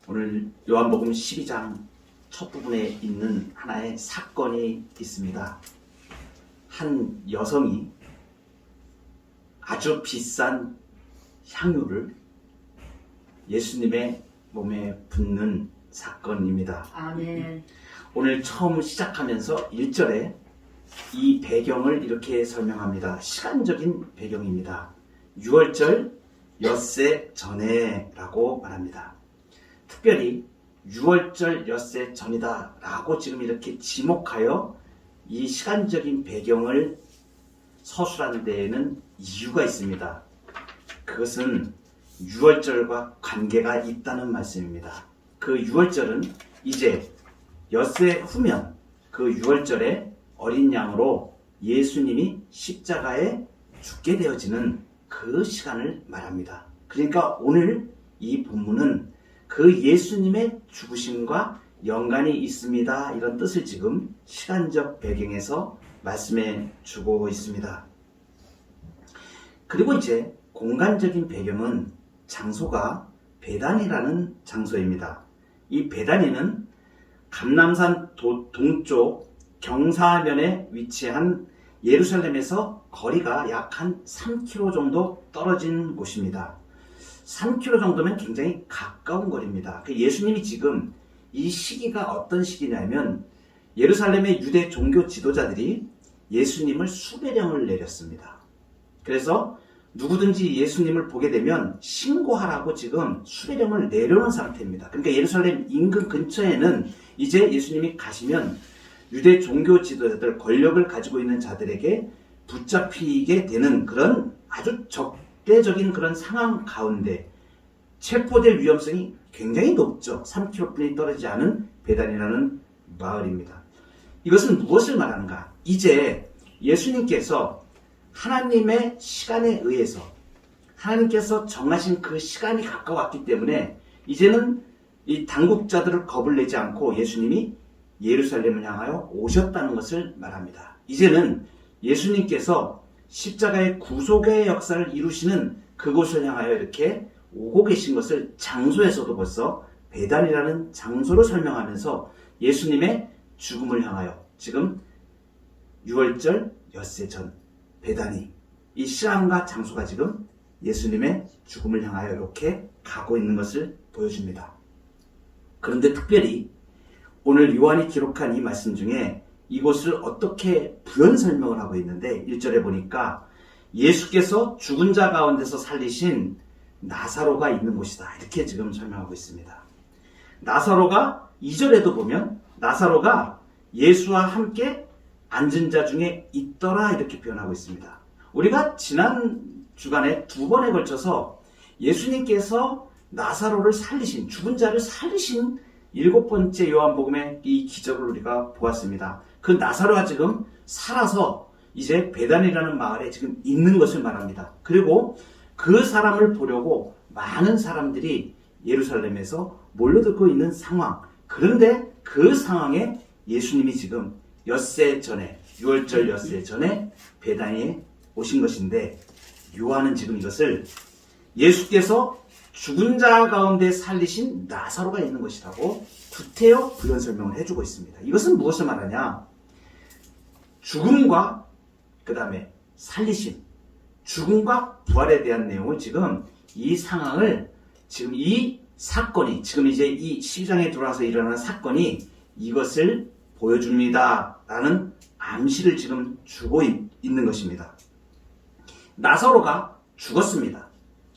오늘 요한복음 12장 첫 부분에 있는 하나의 사건이 있습니다. 한 여성이 아주 비싼 향유를 예수님의 몸에 붓는 사건입니다. 아멘. 오늘 처음 시작하면서 1절에 이 배경을 이렇게 설명합니다. 시간적인 배경입니다. 6월절 엿새 전에 라고 말합니다. 특별히 6월절 엿새 전이다 라고 지금 이렇게 지목하여 이 시간적인 배경을 서술하는 데에는 이유가 있습니다. 그것은 6월절과 관계가 있다는 말씀입니다. 그 6월절은 이제 엿새 후면 그 6월절에 어린 양으로 예수님이 십자가에 죽게 되어지는 그 시간을 말합니다. 그러니까 오늘 이 본문은 그 예수님의 죽으심과 연관이 있습니다. 이런 뜻을 지금 시간적 배경에서 말씀해 주고 있습니다. 그리고 이제 공간적인 배경은 장소가 베다니라는 장소입니다. 이 베다니는 감람산 동쪽 경사면에 위치한 예루살렘에서 거리가 약 한 3km 정도 떨어진 곳입니다. 3km 정도면 굉장히 가까운 거리입니다. 예수님이 지금 이 시기가 어떤 시기냐면 예루살렘의 유대 종교 지도자들이 예수님을 수배령을 내렸습니다. 그래서 누구든지 예수님을 보게 되면 신고하라고 지금 수배령을 내려놓은 상태입니다. 그러니까 예루살렘 인근 근처에는 이제 예수님이 가시면 유대 종교 지도자들, 권력을 가지고 있는 자들에게 붙잡히게 되는 그런 아주 적대적인 그런 상황 가운데 체포될 위험성이 굉장히 높죠. 3km뿐이 떨어지지 않은 베단이라는 마을입니다. 이것은 무엇을 말하는가? 이제 예수님께서 하나님의 시간에 의해서 하나님께서 정하신 그 시간이 가까웠기 때문에 이제는 이 당국자들을 겁을 내지 않고 예수님이 예루살렘을 향하여 오셨다는 것을 말합니다. 이제는 예수님께서 십자가의 구속의 역사를 이루시는 그곳을 향하여 이렇게 오고 계신 것을 장소에서도 벌써 베단이라는 장소로 설명하면서 예수님의 죽음을 향하여 지금 6월절 엿새 전 베다니 이 시간과 장소가 지금 예수님의 죽음을 향하여 이렇게 가고 있는 것을 보여줍니다. 그런데 특별히 오늘 요한이 기록한 이 말씀 중에 이곳을 어떻게 부연 설명을 하고 있는데 1절에 보니까 예수께서 죽은 자 가운데서 살리신 나사로가 있는 곳이다. 이렇게 지금 설명하고 있습니다. 나사로가 2절에도 보면 나사로가 예수와 함께 앉은 자 중에 있더라 이렇게 표현하고 있습니다. 우리가 지난 주간에 2번에 걸쳐서 예수님께서 나사로를 살리신, 죽은 자를 살리신 7번째 요한복음의 이 기적을 우리가 보았습니다. 그 나사로가 지금 살아서 이제 베단이라는 마을에 지금 있는 것을 말합니다. 그리고 그 사람을 보려고 많은 사람들이 예루살렘에서 몰려들고 있는 상황. 그런데 그 상황에 예수님이 지금 엿새 전에 6월절 엿새 전에 베다니에 오신 것인데 요한은 지금 이것을 예수께서 죽은 자 가운데 살리신 나사로가 있는 것이라고 구태여 부연 설명을 해주고 있습니다. 이것은 무엇을 말하냐? 죽음과 그 다음에 살리심, 죽음과 부활에 대한 내용을 지금 이 상황을 지금 이 사건이 지금 이제 이 12장에 들어와서 일어나는 사건이 이것을 보여줍니다. 라는 암시를 지금 주고 있는 것입니다. 나사로가 죽었습니다.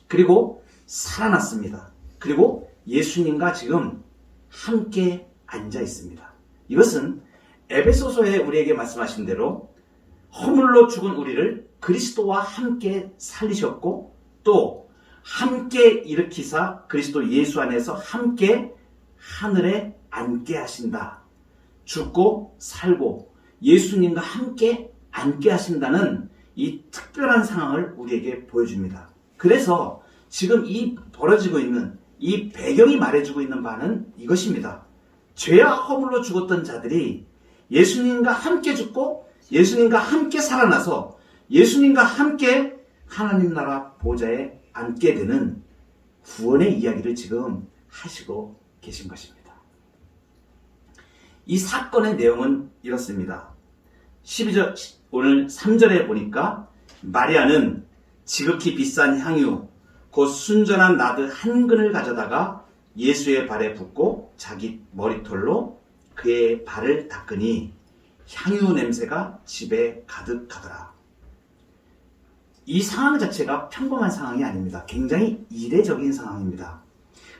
그리고 살아났습니다. 그리고 예수님과 지금 함께 앉아 있습니다. 이것은 에베소서에 우리에게 말씀하신 대로 허물로 죽은 우리를 그리스도와 함께 살리셨고 또 함께 일으키사 그리스도 예수 안에서 함께 하늘에 앉게 하신다. 죽고 살고 예수님과 함께 앉게 하신다는 이 특별한 상황을 우리에게 보여줍니다. 그래서 지금 이 벌어지고 있는 이 배경이 말해주고 있는 바는 이것입니다. 죄와 허물로 죽었던 자들이 예수님과 함께 죽고 예수님과 함께 살아나서 예수님과 함께 하나님 나라 보좌에 앉게 되는 구원의 이야기를 지금 하시고 계신 것입니다. 이 사건의 내용은 이렇습니다. 12절, 오늘 3절에 보니까 마리아는 지극히 비싼 향유 곧 순전한 나드 한 근을 가져다가 예수의 발에 붓고 자기 머리털로 그의 발을 닦으니 향유 냄새가 집에 가득하더라. 이 상황 자체가 평범한 상황이 아닙니다. 굉장히 이례적인 상황입니다.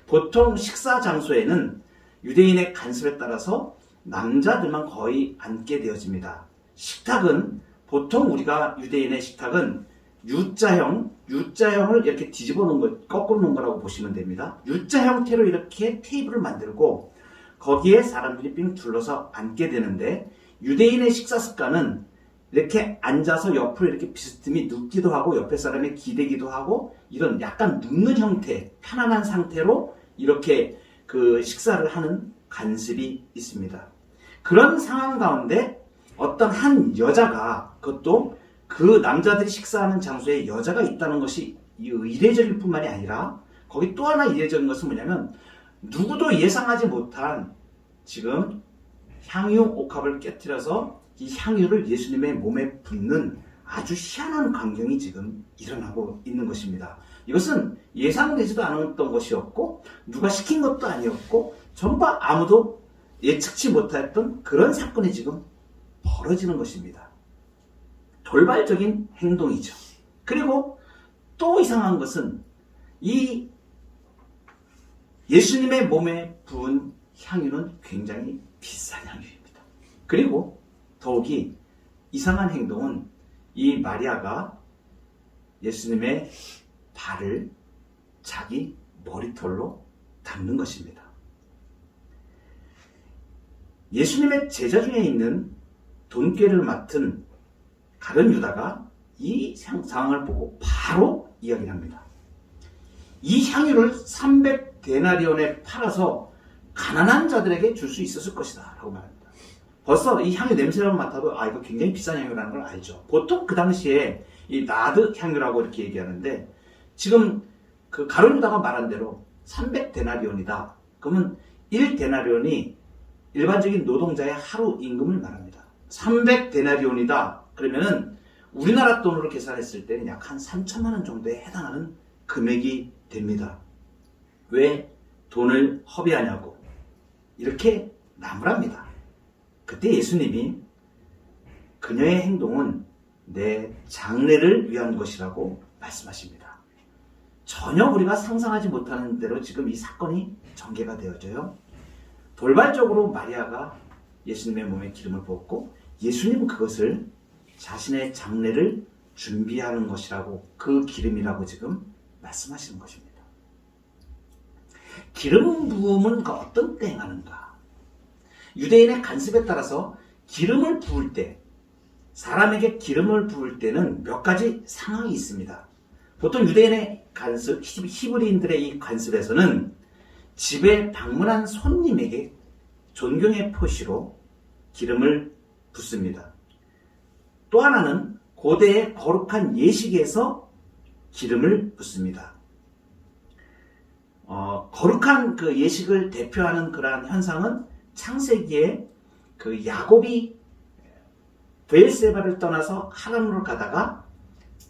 보통 식사 장소에는 유대인의 간습에 따라서 남자들만 거의 앉게 되어집니다. 식탁은 보통 우리가 유대인의 식탁은 U자형을 이렇게 뒤집어 놓은 거, 거꾸로 놓은 거라고 보시면 됩니다. U자 형태로 이렇게 테이블을 만들고 거기에 사람들이 빙 둘러서 앉게 되는데 유대인의 식사 습관은 이렇게 앉아서 옆으로 이렇게 비스듬히 눕기도 하고 옆에 사람이 기대기도 하고 이런 약간 눕는 형태, 편안한 상태로 이렇게 그 식사를 하는 관습이 있습니다. 그런 상황 가운데 어떤 한 여자가 그것도 그 남자들이 식사하는 장소에 여자가 있다는 것이 이례적일 뿐만이 아니라 거기 또 하나 이례적인 것은 뭐냐면 누구도 예상하지 못한 지금 향유 옥합을 깨뜨려서 이 향유를 예수님의 몸에 붓는 아주 희한한 광경이 지금 일어나고 있는 것입니다. 이것은 예상되지도 않았던 것이었고 누가 시킨 것도 아니었고 전부 아무도 예측치 못했던 그런 사건이 지금 벌어지는 것입니다. 돌발적인 행동이죠. 그리고 또 이상한 것은 이 예수님의 몸에 부은 향유는 굉장히 비싼 향유입니다. 그리고 더욱이 이상한 행동은 이 마리아가 예수님의 발을 자기 머리털로 닦는 것입니다. 예수님의 제자 중에 있는 돈꾀를 맡은 가룟 유다가 이 상황을 보고 바로 이야기를 합니다. 이 향유를 300데나리온에 팔아서 가난한 자들에게 줄 수 있었을 것이다 라고 말합니다. 벌써 이 향유 냄새를 맡아도 이거 굉장히 비싼 향유라는 걸 알죠. 보통 그 당시에 이 나드 향유라고 이렇게 얘기하는데 지금 그 가룟 유다가 말한 대로 300데나리온이다. 그러면 1데나리온이 일반적인 노동자의 하루 임금을 말합니다. 300데나리온이다. 그러면은 우리나라 돈으로 계산했을 때는 약 한 3천만 원 정도에 해당하는 금액이 됩니다. 왜 돈을 허비하냐고 이렇게 나무랍니다. 그때 예수님이 그녀의 행동은 내 장래를 위한 것이라고 말씀하십니다. 전혀 우리가 상상하지 못하는 대로 지금 이 사건이 전개가 되어져요. 돌발적으로 마리아가 예수님의 몸에 기름을 부었고 예수님은 그것을 자신의 장례를 준비하는 것이라고 그 기름이라고 지금 말씀하시는 것입니다. 기름 부음은 어떤 때 행하는가? 유대인의 간습에 따라서 기름을 부을 때 사람에게 기름을 부을 때는 몇 가지 상황이 있습니다. 보통 유대인의 간습, 히브리인들의 이 간습에서는 집에 방문한 손님에게 존경의 표시로 기름을 붓습니다. 또 하나는 고대의 거룩한 예식에서 기름을 붓습니다. 거룩한 그 예식을 대표하는 그러한 현상은 창세기에 그 야곱이 브엘세바를 떠나서 하란으로 가다가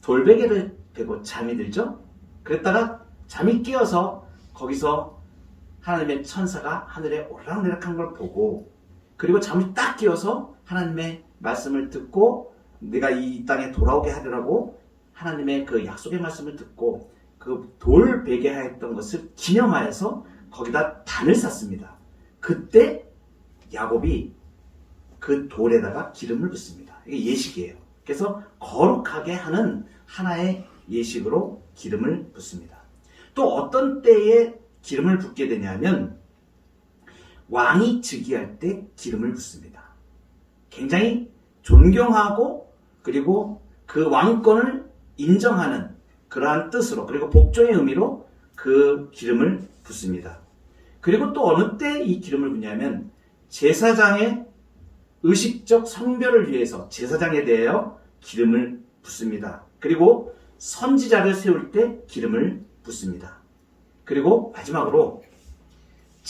돌베개를 베고 잠이 들죠. 그랬다가 잠이 깨어서 거기서 하나님의 천사가 하늘에 오르락내락한 걸 보고 그리고 잠이 딱 깨어서 하나님의 말씀을 듣고 내가 이 땅에 돌아오게 하리라고 하나님의 그 약속의 말씀을 듣고 그 돌 베개 하였던 것을 기념하여서 거기다 단을 쌌습니다. 그때 야곱이 그 돌에다가 기름을 붓습니다. 이게 예식이에요. 그래서 거룩하게 하는 하나의 예식으로 기름을 붓습니다. 또 어떤 때에 기름을 붓게 되냐면 왕이 즉위할 때 기름을 붓습니다. 굉장히 존경하고 그리고 그 왕권을 인정하는 그러한 뜻으로 그리고 복종의 의미로 그 기름을 붓습니다. 그리고 또 어느 때 이 기름을 붓냐면 제사장의 의식적 성별을 위해서 제사장에 대하여 기름을 붓습니다. 그리고 선지자를 세울 때 기름을 붓습니다. 그리고 마지막으로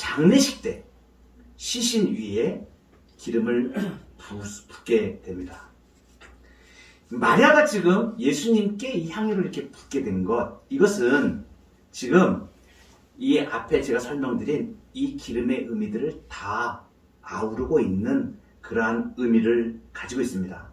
장례식 때 시신 위에 기름을 붓게 됩니다. 마리아가 지금 예수님께 이 향유를 이렇게 붓게 된 것, 이것은 지금 이 앞에 제가 설명드린 이 기름의 의미들을 다 아우르고 있는 그러한 의미를 가지고 있습니다.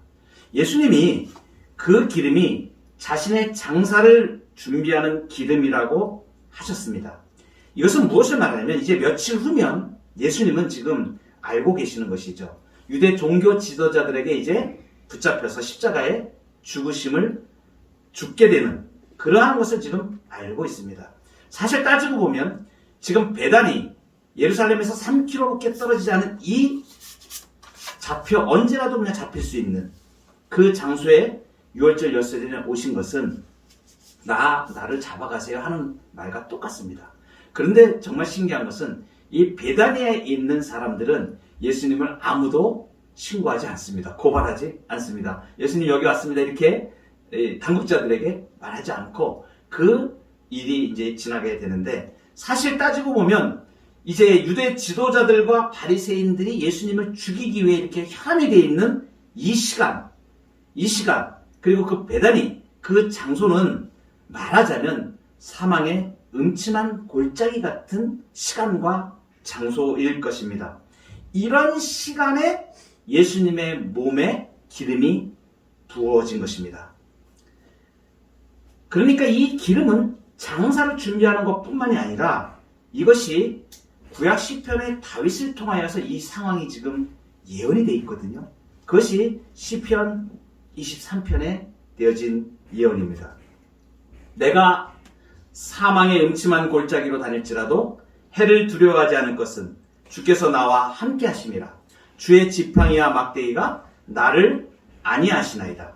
예수님이 그 기름이 자신의 장사를 준비하는 기름이라고 하셨습니다. 이것은 무엇을 말하냐면 이제 며칠 후면 예수님은 지금 알고 계시는 것이죠. 유대 종교 지도자들에게 이제 붙잡혀서 십자가에 죽게 되는 그러한 것을 지금 알고 있습니다. 사실 따지고 보면 지금 베다니 예루살렘에서 3km밖에 떨어지지 않은 이 언제라도 그냥 잡힐 수 있는 그 장소에 유월절 엿새전에 오신 것은 나를 잡아가세요 하는 말과 똑같습니다. 그런데 정말 신기한 것은 이 베다니에 있는 사람들은 예수님을 아무도 신고하지 않습니다. 고발하지 않습니다. 예수님 여기 왔습니다. 이렇게 당국자들에게 말하지 않고 그 일이 이제 지나게 되는데, 사실 따지고 보면 이제 유대 지도자들과 바리새인들이 예수님을 죽이기 위해 이렇게 혈안이 되어 있는 이 시간 그리고 그 베다니 그 장소는 말하자면 사망의 음침한 골짜기 같은 시간과 장소일 것입니다. 이런 시간에 예수님의 몸에 기름이 부어진 것입니다. 그러니까 이 기름은 장사를 준비하는 것뿐만이 아니라 이것이 구약 시편의 다윗을 통하여서 이 상황이 지금 예언이 되어 있거든요. 그것이 시편 23편에 되어진 예언입니다. 내가 사망의 음침한 골짜기로 다닐지라도 해를 두려워하지 않을 것은 주께서 나와 함께 하심이라. 주의 지팡이와 막대기가 나를 안위하시나이다.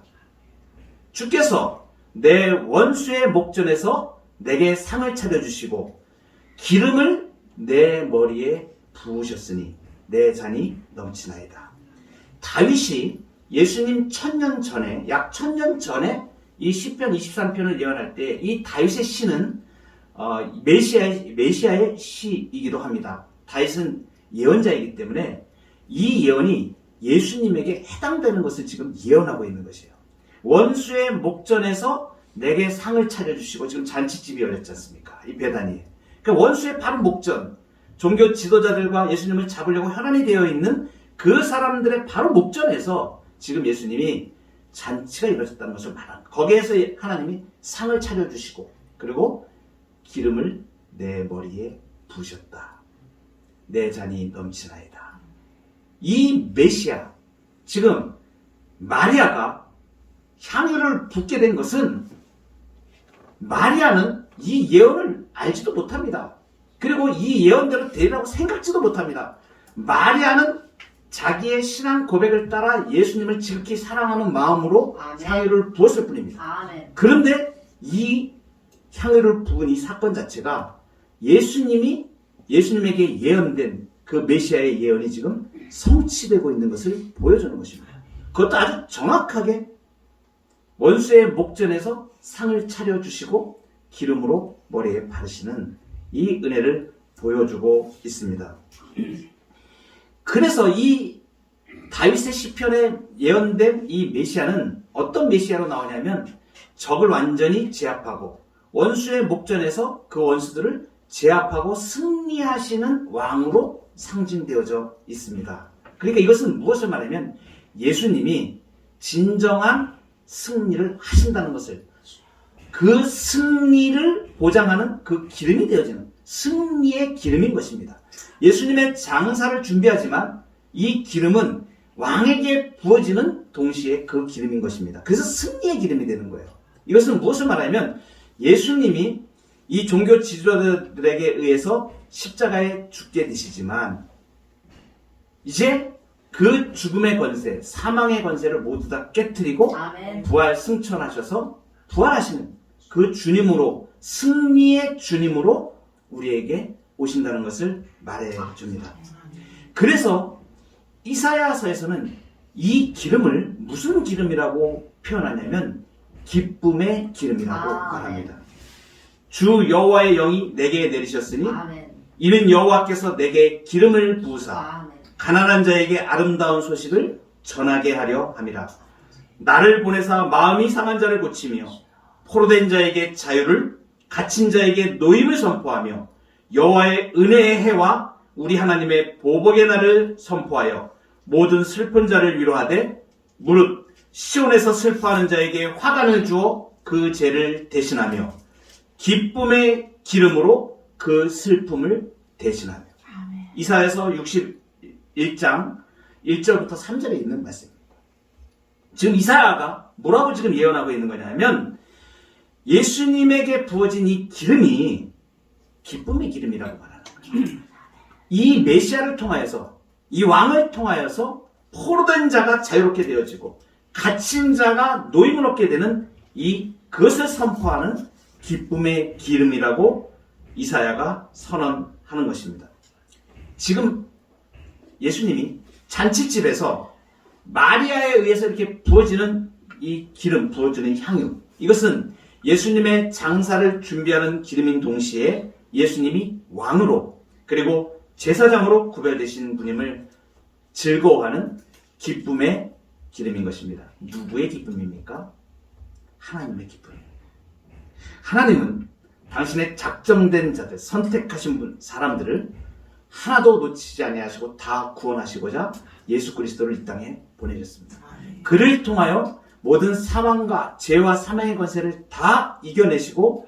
주께서 내 원수의 목전에서 내게 상을 차려주시고 기름을 내 머리에 부으셨으니 내 잔이 넘치나이다. 다윗이 예수님 1000년 전에, 약 1000년 전에 이 시편 23편을 예언할 때 이 다윗의 시는 메시아의 시이기도 합니다. 다윗은 예언자이기 때문에 이 예언이 예수님에게 해당되는 것을 지금 예언하고 있는 것이에요. 원수의 목전에서 내게 상을 차려주시고, 지금 잔치집이 열렸지 않습니까? 이 베다니에. 그러니까 원수의 바로 목전, 종교 지도자들과 예수님을 잡으려고 혈안이 되어 있는 그 사람들의 바로 목전에서 지금 예수님이 잔치가 이루어졌다는 것을 말합니다. 거기에서 하나님이 상을 차려주시고 그리고 기름을 내 머리에 부으셨다. 내 잔이 넘치나이다. 이 메시아, 지금 마리아가 향유를 붓게 된 것은 마리아는 이 예언을 알지도 못합니다. 그리고 이 예언대로 되리라고 생각지도 못합니다. 마리아는 자기의 신앙 고백을 따라 예수님을 지극히 사랑하는 마음으로 아멘. 향유를 부었을 뿐입니다. 아멘. 그런데 이 향유를 부은 이 사건 자체가 예수님에게 예언된 그 메시아의 예언이 지금 성취되고 있는 것을 보여주는 것입니다. 그것도 아주 정확하게 원수의 목전에서 상을 차려주시고 기름으로 머리에 바르시는 이 은혜를 보여주고 있습니다. 그래서 이 다윗의 시편에 예언된 이 메시아는 어떤 메시아로 나오냐면 적을 완전히 제압하고 원수의 목전에서 그 원수들을 제압하고 승리하시는 왕으로 상징되어져 있습니다. 그러니까 이것은 무엇을 말하면 예수님이 진정한 승리를 하신다는 것을, 그 승리를 보장하는 그 기름이 되어지는 승리의 기름인 것입니다. 예수님의 장사를 준비하지만 이 기름은 왕에게 부어지는 동시에 그 기름인 것입니다. 그래서 승리의 기름이 되는 거예요. 이것은 무엇을 말하면 예수님이 이 종교 지도자들에게 의해서 십자가에 죽게 되시지만 이제 그 죽음의 권세, 사망의 권세를 모두 다 깨트리고 아멘. 부활 승천하셔서 부활하시는 그 주님으로, 승리의 주님으로 우리에게 오신다는 것을 말해줍니다. 그래서 이사야서에서는 이 기름을 무슨 기름이라고 표현하냐면 기쁨의 기름이라고 말합니다. 주 여호와의 영이 내게 내리셨으니 아멘. 이는 여호와께서 내게 기름을 부으사 아멘. 가난한 자에게 아름다운 소식을 전하게 하려 함이라. 나를 보내사 마음이 상한 자를 고치며 포로된 자에게 자유를, 갇힌 자에게 노임을 선포하며 여호와의 은혜의 해와 우리 하나님의 보복의 날을 선포하여 모든 슬픈 자를 위로하되 무릇 시온에서 슬퍼하는 자에게 화관을 주어 그 죄를 대신하며 기쁨의 기름으로 그 슬픔을 대신하며. 아멘. 이사야서 61장 1절부터 3절에 있는 말씀입니다. 지금 이사야가 뭐라고 지금 예언하고 있는 거냐면 예수님에게 부어진 이 기름이 기쁨의 기름이라고 말하는 거예요. 이 메시아를 통하여서, 이 왕을 통하여서 포로된 자가 자유롭게 되어지고 갇힌 자가 노임을 얻게 되는 그것을 선포하는 기쁨의 기름이라고 이사야가 선언하는 것입니다. 지금 예수님이 잔치집에서 마리아에 의해서 이렇게 부어지는 이 기름, 부어지는 향유, 이것은 예수님의 장사를 준비하는 기름인 동시에 예수님이 왕으로 그리고 제사장으로 구별되신 분임을 즐거워하는 기쁨의 기름인 것입니다. 누구의 기쁨입니까? 하나님의 기쁨입니다. 하나님은 당신의 작정된 자들, 선택하신 사람들을 하나도 놓치지 아니하시고 다 구원하시고자 예수 그리스도를 이 땅에 보내셨습니다. 그를 통하여 모든 사망과 죄와 사망의 권세를 다 이겨내시고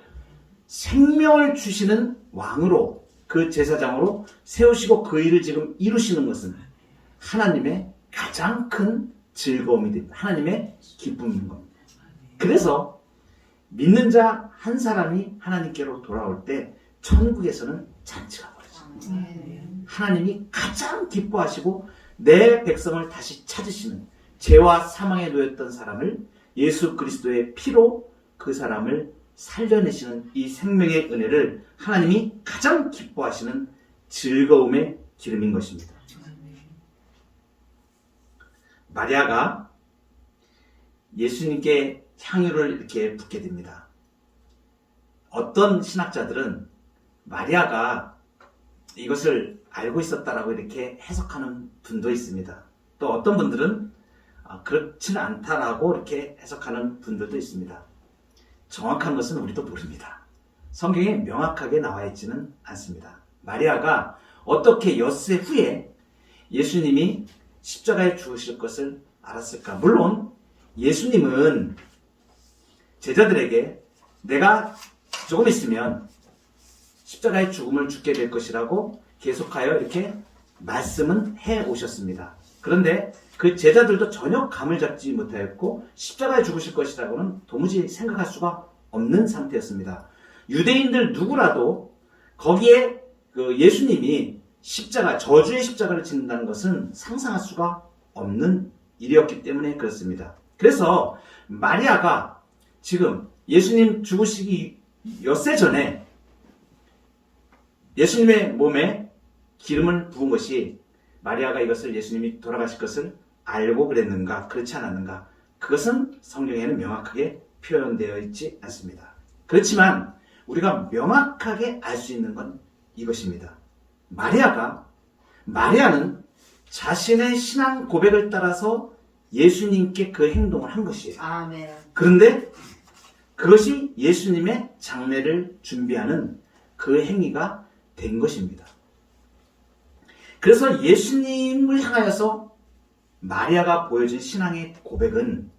생명을 주시는 왕으로, 그 제사장으로 세우시고 그 일을 지금 이루시는 것은 하나님의 가장 큰 즐거움이 됩니다. 하나님의 기쁨인 겁니다. 그래서 믿는 자 한 사람이 하나님께로 돌아올 때 천국에서는 잔치가 벌어집니다. 하나님이 가장 기뻐하시고 내 백성을 다시 찾으시는, 죄와 사망에 놓였던 사람을 예수 그리스도의 피로 그 사람을 살려내시는 이 생명의 은혜를 하나님이 가장 기뻐하시는 즐거움의 기름인 것입니다. 마리아가 예수님께 향유를 이렇게 붓게 됩니다. 어떤 신학자들은 마리아가 이것을 알고 있었다라고 이렇게 해석하는 분도 있습니다. 또 어떤 분들은 그렇지는 않다라고 이렇게 해석하는 분들도 있습니다. 정확한 것은 우리도 모릅니다. 성경에 명확하게 나와 있지는 않습니다. 마리아가 어떻게 엿새 후에 예수님이 십자가에 죽으실 것을 알았을까? 물론 예수님은 제자들에게 내가 조금 있으면 십자가의 죽음을 죽게 될 것이라고 계속하여 이렇게 말씀은 해 오셨습니다. 그런데 그 제자들도 전혀 감을 잡지 못하였고 십자가에 죽으실 것이라고는 도무지 생각할 수가 없는 상태였습니다. 유대인들 누구라도 거기에 그 예수님이 저주의 십자가를 짓는다는 것은 상상할 수가 없는 일이었기 때문에 그렇습니다. 그래서 마리아가 지금 예수님 죽으시기 엿새 전에 예수님의 몸에 기름을 부은 것이 마리아가 이것을 예수님이 돌아가실 것을 알고 그랬는가, 그렇지 않았는가, 그것은 성경에는 명확하게 표현되어 있지 않습니다. 그렇지만 우리가 명확하게 알 수 있는 건 이것입니다. 마리아는 자신의 신앙 고백을 따라서 예수님께 그 행동을 한 것이에요. 아멘. 그런데 그것이 예수님의 장례를 준비하는 그 행위가 된 것입니다. 그래서 예수님을 향하여서 마리아가 보여준 신앙의 고백은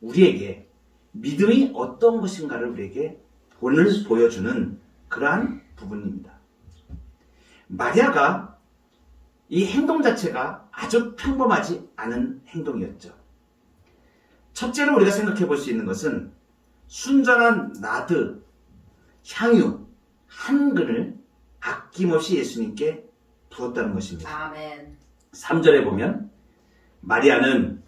우리에게 믿음이 어떤 것인가를 우리에게 본을 보여주는 그러한 부분입니다. 마리아가 이 행동 자체가 아주 평범하지 않은 행동이었죠. 첫째로 우리가 생각해 볼 수 있는 것은 순전한 나드, 향유, 한 근을 아낌없이 예수님께 부었다는 것입니다. 아멘. 3절에 보면 마리아는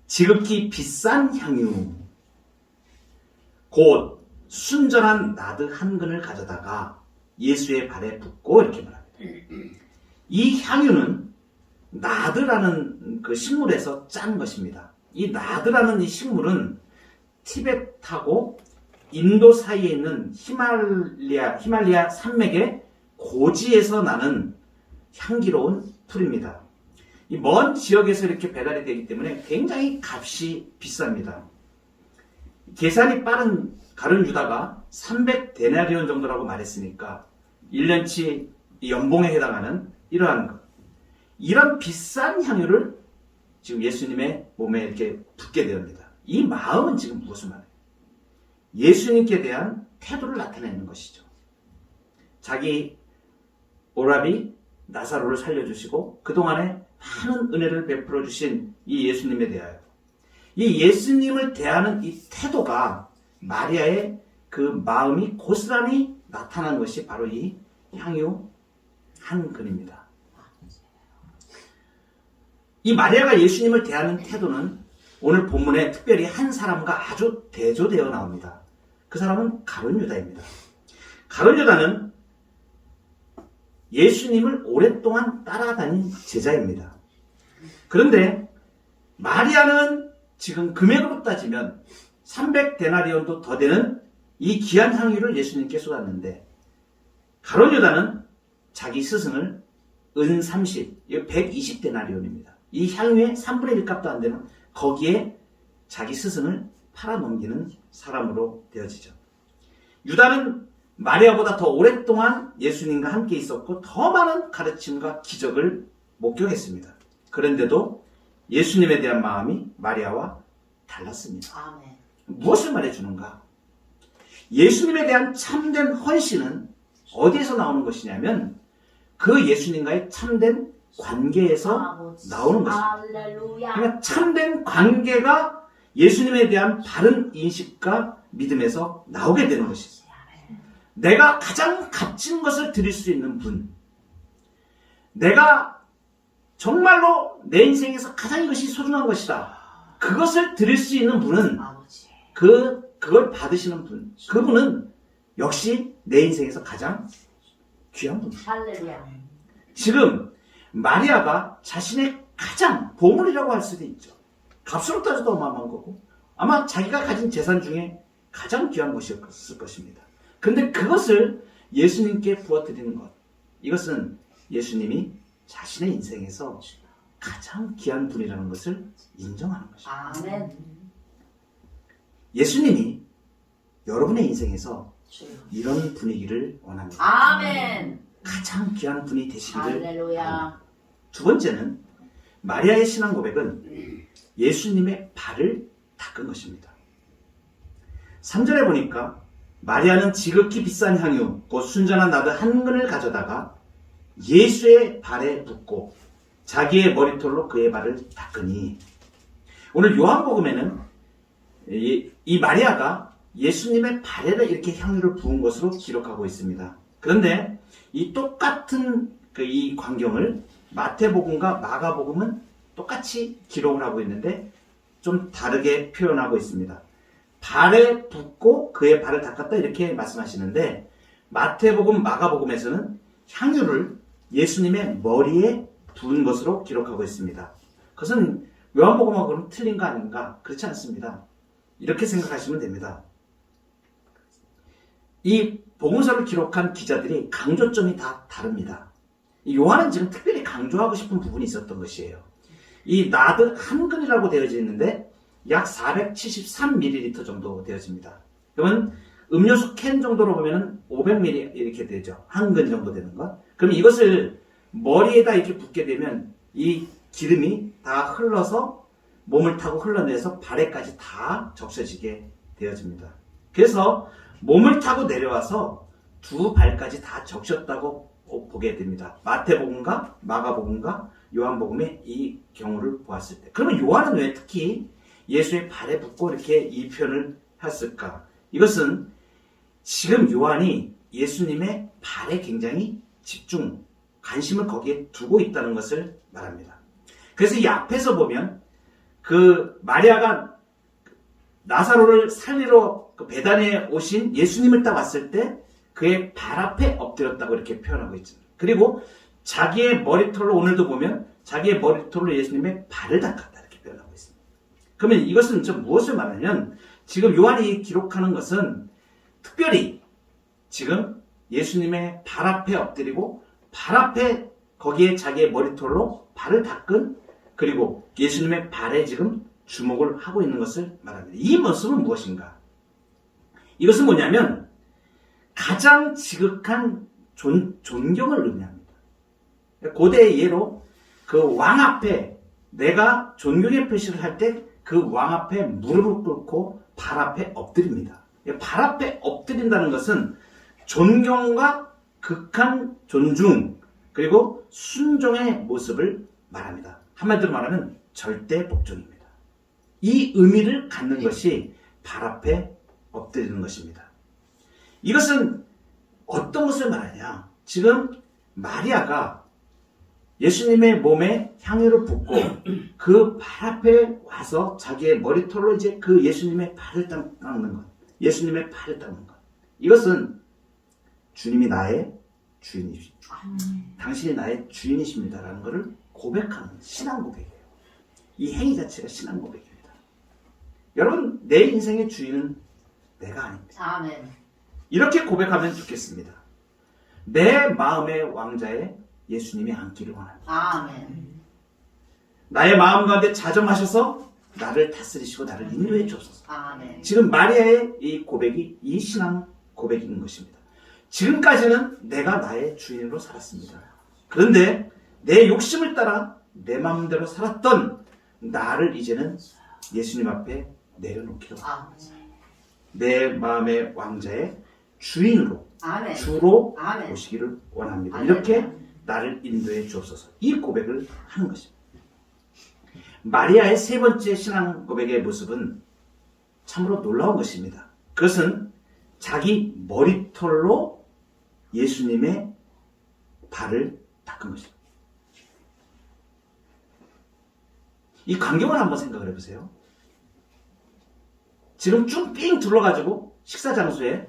지극히 비싼 향유, 곧 순전한 나드 한 근을 가져다가 예수의 발에 붓고 이렇게 말합니다. 이 향유는 나드라는 그 식물에서 짠 것입니다. 이 나드라는 이 식물은 티벳하고 인도 사이에 있는 히말리아 산맥의 고지에서 나는 향기로운 풀입니다. 이 먼 지역에서 이렇게 배달이 되기 때문에 굉장히 값이 비쌉니다. 계산이 빠른 가룟 유다가 300데나리온 정도라고 말했으니까 1년치 연봉에 해당하는 이러한 것. 이런 비싼 향유를 지금 예수님의 몸에 이렇게 붓게 되옵니다. 이 마음은 지금 무엇을 말해요? 예수님께 대한 태도를 나타내는 것이죠. 자기 오라비 나사로를 살려주시고 그동안에 많은 은혜를 베풀어 주신 이 예수님에 대하여 이 예수님을 대하는 이 태도가 마리아의 그 마음이 고스란히 나타난 것이 바로 이 향유 한 근입니다. 이 마리아가 예수님을 대하는 태도는 오늘 본문에 특별히 한 사람과 아주 대조되어 나옵니다. 그 사람은 가룟 유다입니다. 가룟 유다는 예수님을 오랫동안 따라다닌 제자입니다. 그런데 마리아는 지금 금액으로 따지면 300데나리온도 더 되는 이 귀한 향유를 예수님께 쏟았는데 가룟 유다는 자기 스승을 은 30, 이거 120데나리온입니다. 이 향유의 3분의 1 값도 안 되는 거기에 자기 스승을 팔아넘기는 사람으로 되어지죠. 유다는 마리아보다 더 오랫동안 예수님과 함께 있었고 더 많은 가르침과 기적을 목격했습니다. 그런데도 예수님에 대한 마음이 마리아와 달랐습니다. 아멘. 무엇을 말해주는가? 예수님에 대한 참된 헌신은 어디에서 나오는 것이냐면 그 예수님과의 참된 관계에서 나오는 것입니다. 할렐루야. 그러니까 참된 관계가 예수님에 대한 바른 인식과 믿음에서 나오게 되는 것입니다. 내가 가장 값진 것을 드릴 수 있는 분, 내가 정말로 내 인생에서 가장 이것이 소중한 것이다. 그것을 드릴 수 있는 분은 아버지. 그걸 받으시는 분, 그분은 역시 내 인생에서 가장 귀한 분입니다. 할렐루야. 지금 마리아가 자신의 가장 보물이라고 할 수도 있죠. 값으로 따져도 어마어마한 거고 아마 자기가 가진 재산 중에 가장 귀한 것이었을 것입니다. 근데 그것을 예수님께 부어드리는 것, 이것은 예수님이 자신의 인생에서 가장 귀한 분이라는 것을 인정하는 것입니다. 아멘. 예수님이 여러분의 인생에서 주여. 이런 분위기를 원합니다. 아멘. 가장 귀한 분이 되시기를 바랍니다. 할렐루야. 두 번째는 마리아의 신앙 고백은 예수님의 발을 닦은 것입니다. 3절에 보니까 마리아는 지극히 비싼 향유 곧 순전한 나드 한 근을 가져다가 예수의 발에 붓고 자기의 머리털로 그의 발을 닦으니, 오늘 요한복음에는 이 마리아가 예수님의 발에다 이렇게 향유를 부은 것으로 기록하고 있습니다. 그런데 이 똑같은 이 광경을 마태복음과 마가복음은 똑같이 기록을 하고 있는데 좀 다르게 표현하고 있습니다. 발에 붓고 그의 발을 닦았다 이렇게 말씀하시는데 마태복음, 마가복음에서는 향유를 예수님의 머리에 부은 것으로 기록하고 있습니다. 그것은 요한복음하고 그럼 틀린 거 아닌가? 그렇지 않습니다. 이렇게 생각하시면 됩니다. 이 복음서를 기록한 기자들이 강조점이 다 다릅니다. 요한은 지금 특별히 강조하고 싶은 부분이 있었던 것이에요. 이 나드 한 근이라고 되어져 있는데 약 473ml 정도 되어집니다. 그러면 음료수 캔 정도로 보면 500ml 이렇게 되죠. 한 근 정도 되는 것. 그럼 이것을 머리에다 이렇게 붓게 되면 이 기름이 다 흘러서 몸을 타고 흘러내서 발에까지 다 적셔지게 되어집니다. 그래서 몸을 타고 내려와서 두 발까지 다 적셨다고 보게 됩니다. 마태복음과 마가복음과 요한복음의 이 경우를 보았을 때. 그러면 요한은 왜 특히 예수의 발에 붓고 이렇게 이 표현을 했을까? 이것은 지금 요한이 예수님의 발에 굉장히 관심을 거기에 두고 있다는 것을 말합니다. 그래서 이 앞에서 보면 그 마리아가 나사로를 살리러 베다니에 오신 예수님을 딱 왔을 때 그의 발 앞에 엎드렸다고 이렇게 표현하고 있죠. 그리고 자기의 머리털로 오늘도 보면 자기의 머리털로 예수님의 발을 닦았다 이렇게 표현하고 있습니다. 그러면 이것은 좀 무엇을 말하냐면 지금 요한이 기록하는 것은 특별히 지금 예수님의 발 앞에 엎드리고 발 앞에 거기에 자기의 머리털로 발을 닦은, 그리고 예수님의 발에 지금 주목을 하고 있는 것을 말합니다. 이 모습은 무엇인가? 이것은 뭐냐면 가장 지극한 존경을 의미합니다. 고대의 예로 그 왕 앞에 내가 존경의 표시를 할 때 그 왕 앞에 무릎을 꿇고 발 앞에 엎드립니다. 발 앞에 엎드린다는 것은 존경과 극한 존중, 그리고 순종의 모습을 말합니다. 한마디로 말하면 절대 복종입니다. 이 의미를 갖는 것이 발 앞에 엎드리는 것입니다. 이것은 어떤 것을 말하냐? 지금 마리아가 예수님의 몸에 향유를 붓고 그 발 앞에 와서 자기의 머리털로 이제 그 예수님의 발을 닦는 것, 예수님의 발을 닦는 것. 이것은 주님이 나의 주인이십니다. 당신이 나의 주인이십니다라는 것을 고백하는 신앙 고백이에요. 이 행위 자체가 신앙 고백입니다. 여러분, 내 인생의 주인은 내가 아닙니다. 아멘. 이렇게 고백하면 좋겠습니다. 내 마음의 왕자에 예수님이 앉기를 원합니다. 아멘. 나의 마음 가운데 자정하셔서 나를 다스리시고 나를 인도해 주옵소서. 아멘. 지금 마리아의 이 고백이 이 신앙 고백인 것입니다. 지금까지는 내가 나의 주인으로 살았습니다. 그런데 내 욕심을 따라 내 마음대로 살았던 나를 이제는 예수님 앞에 내려놓기로 합니다. 내 마음의 왕자의 주인으로, 아멘. 주로 아멘. 모시기를 원합니다. 아멘. 이렇게 나를 인도해 주옵소서. 이 고백을 하는 것입니다. 마리아의 세 번째 신앙 고백의 모습은 참으로 놀라운 것입니다. 그것은 자기 머리털로 예수님의 발을 닦은 것입니다. 이 광경을 한번 생각을 해보세요. 지금 쭉 삥 둘러가지고 식사 장소에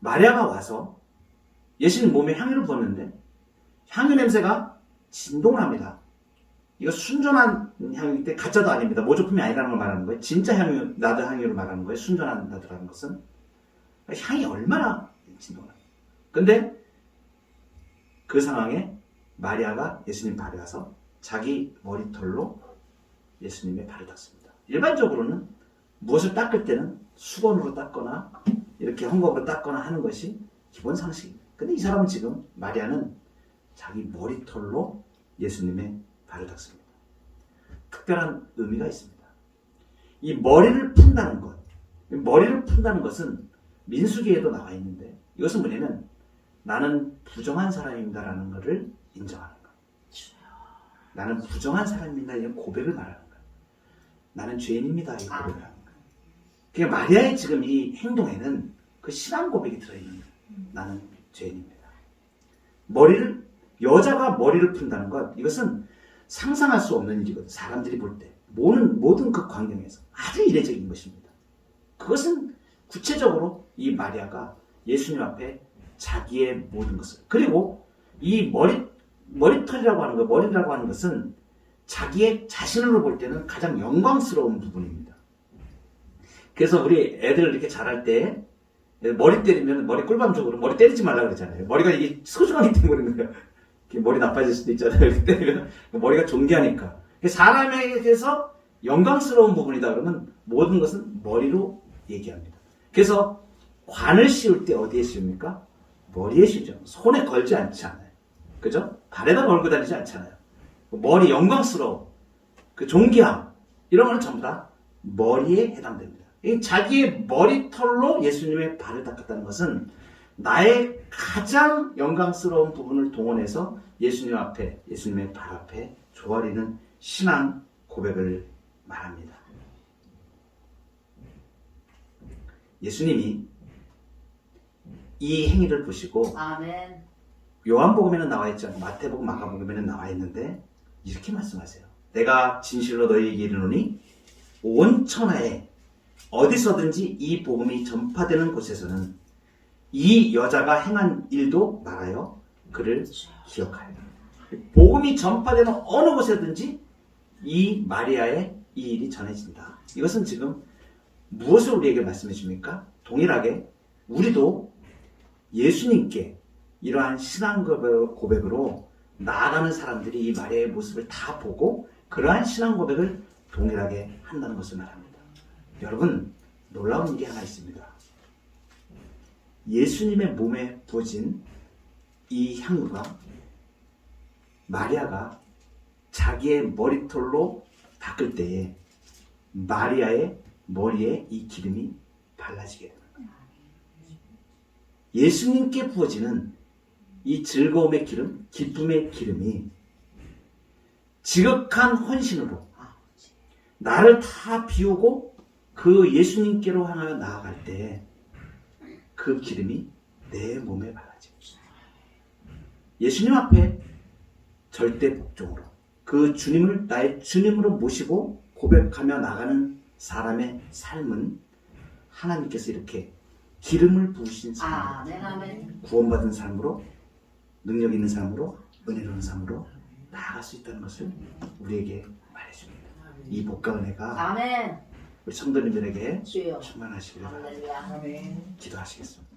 마리아가 와서 예수님 몸에 향유를 부었는데 향유 냄새가 진동을 합니다. 이거 순전한 향유인데 가짜도 아닙니다. 모조품이 아니라는 걸 말하는 거예요. 진짜 향유, 나드 향유를 말하는 거예요. 순전한 나드라는 것은. 향이 얼마나 진동을 합니다. 근데 그 상황에 마리아가 예수님 발에 와서 자기 머리털로 예수님의 발을 닦습니다. 일반적으로는 무엇을 닦을 때는 수건으로 닦거나 이렇게 헝겊으로 닦거나 하는 것이 기본 상식입니다. 근데 이 사람은 지금, 마리아는 자기 머리털로 예수님의 발을 닦습니다. 특별한 의미가 있습니다. 이 머리를 푼다는 것, 머리를 푼다는 것은 민수기에도 나와 있는데 이것은 뭐냐면 나는 부정한 사람입니다라는 것을 인정하는 것. 나는 부정한 사람입니다. 이런 고백을 말하는 것. 나는 죄인입니다. 이 고백을 하는 것. 그러니까 마리아의 지금 이 행동에는 그 신앙 고백이 들어있는 거예요. 나는 죄인입니다. 여자가 머리를 푼다는 것, 이것은 상상할 수 없는 일이거든요. 사람들이 볼 때. 모든 그 광경에서 아주 이례적인 것입니다. 그것은 구체적으로 이 마리아가 예수님 앞에 자기의 모든 것을, 그리고 이 머리털이라고 하는 것, 머리라고 하는 것은 자기의 자신으로 볼 때는 가장 영광스러운 부분입니다. 그래서 우리 애들 이렇게 자랄 때 머리 때리면 머리 꿀밤쪽으로 머리 때리지 말라고 그러잖아요. 머리가 이게 소중하기 때문에 그런 거예요. 머리 나빠질 수도 있잖아요. 이렇게 때리면 머리가 존귀하니까. 사람에게서 영광스러운 부분이다 그러면 모든 것은 머리로 얘기합니다. 그래서 관을 씌울 때 어디에 씌웁니까? 머리에 씌우죠. 손에 걸지 않잖아요. 그죠? 발에다 걸고 다니지 않잖아요. 머리, 영광스러워, 그 존귀함, 이런 거는 전부 다 머리에 해당됩니다. 자기의 머리털로 예수님의 발을 닦았다는 것은 나의 가장 영광스러운 부분을 동원해서 예수님 앞에, 예수님의 발 앞에 조아리는 신앙 고백을 말합니다. 예수님이 이 행위를 보시고, 아멘. 요한복음에는 나와 있지 않고 마태복음, 마가복음에는 나와 있는데 이렇게 말씀하세요. 내가 진실로 너희에게 이르노니 온 천하에 어디서든지 이 복음이 전파되는 곳에서는 이 여자가 행한 일도 말하여 그를 기억하여. 복음이 전파되는 어느 곳에든지 이 마리아의 이 일이 전해진다. 이것은 지금 무엇을 우리에게 말씀해 줍니까? 동일하게 우리도 예수님께 이러한 신앙 고백으로 나아가는 사람들이 이 마리아의 모습을 다 보고 그러한 신앙 고백을 동일하게 한다는 것을 말합니다. 여러분, 놀라운 일이 하나 있습니다. 예수님의 몸에 부어진 이 향유가 마리아가 자기의 머리털로 닦을 때에 마리아의 머리에 이 기름이 발라지게 됩니다. 예수님께 부어지는 이 즐거움의 기름, 기쁨의 기름이 지극한 헌신으로 나를 다 비우고 그 예수님께로 향하여 나아갈 때 그 기름이 내 몸에 발라집니다. 예수님 앞에 절대 복종으로 그 주님을 나의 주님으로 모시고 고백하며 나가는 사람의 삶은 하나님께서 이렇게 기름을 부으신 삶, 구원받은 삶으로, 능력 있는 삶으로, 은혜로운 삶으로 나아갈 수 있다는 것을 우리에게 말해줍니다. 이 복과 은혜가 우리 성도님들에게 충만하시기를 바랍니다. 기도하시겠습니다.